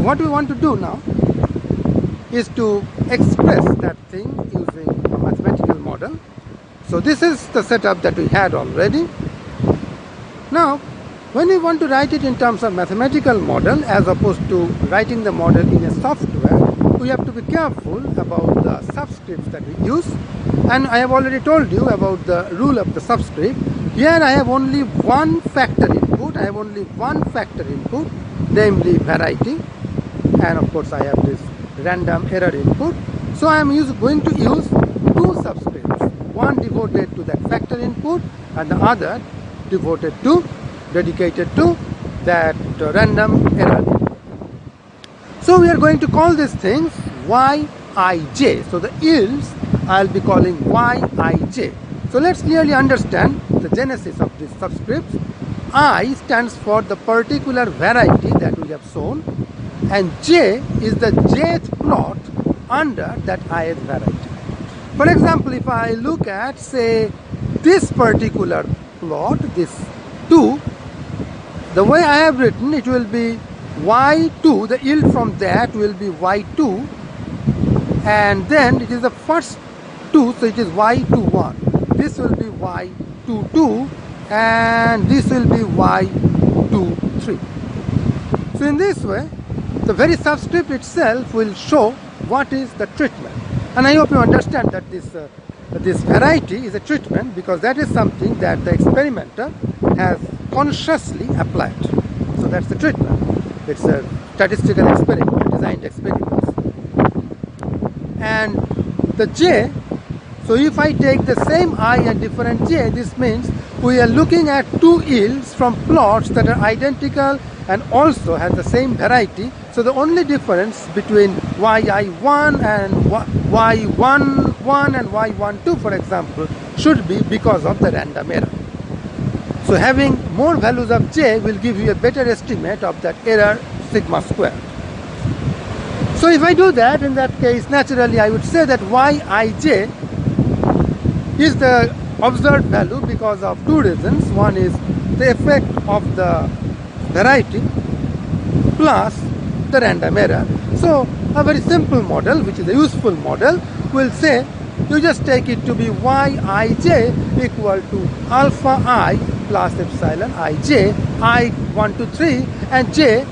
what we want to do now is to express that thing using a mathematical model. So this is the setup that we had already. Now, when we want to write it in terms of mathematical model as opposed to writing the model in a software, we have to be careful about the subscripts that we use. And I have already told you about the rule of the subscript. Here I have only one factor input. I have only one factor input, namely variety. And of course I have this random error input. So I am going to use two subscripts. One devoted to that factor input and the other dedicated to that random error. So we are going to call these things Yij. So the yields I'll be calling Yij. So let's clearly understand the genesis of these subscripts. I stands for the particular variety that we have shown, and J is the jth plot under that ith variety. For example, if I look at, say, this particular plot, this 2, the way I have written, it will be y2, the yield from that will be y2, and then it is the first 2, so it is y21. This will be y22, and this will be y23. So in this way, the very subscript itself will show what is the treatment. And I hope you understand that this variety is a treatment, because that is something that the experimenter has consciously applied. So that's the treatment. It's a statistical experiment, designed experiments. And the J, so if I take the same I and different J, this means we are looking at two yields from plots that are identical and also has the same variety. So the only difference between yi1 and y11 and y12, for example, should be because of the random error. So having more values of J will give you a better estimate of that error sigma squared. So if I do that, in that case, naturally I would say that Yij is the observed value because of two reasons. One is the effect of the variety plus the random error. So a very simple model, which is a useful model, will say you just take it to be Yij equal to alpha I plus epsilon ij, I 1 to 3, and j,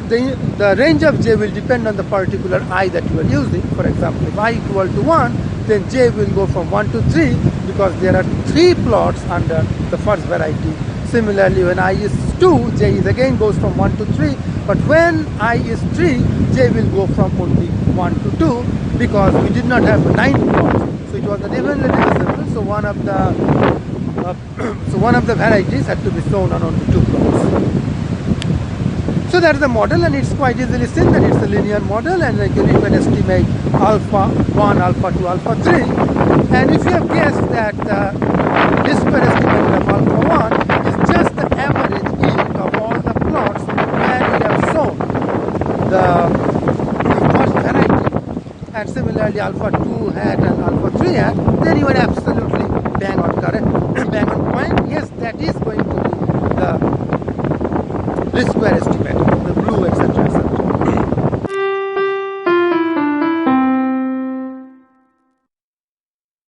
the range of j will depend on the particular I that you are using. For example, if I equal to 1, then j will go from 1 to 3 because there are 3 plots under the first variety. Similarly, when I is 2, j is again goes from 1 to 3, but when I is 3, j will go from only 1 to 2 because we did not have 9 plots. So it was an evenly divisible, so one of the varieties had to be shown on only 2 plots. So that is the model, and it's quite easily seen that it's a linear model, and you can estimate alpha 1, alpha 2, alpha 3. And if you have guessed that this square estimate of alpha 1 is just the average yield of all the plots where we have shown the first variety, and similarly alpha 2 hat and alpha 3 hat, then you are absolutely bang on correct, bang on point. Yes, that is going to be the least square estimate.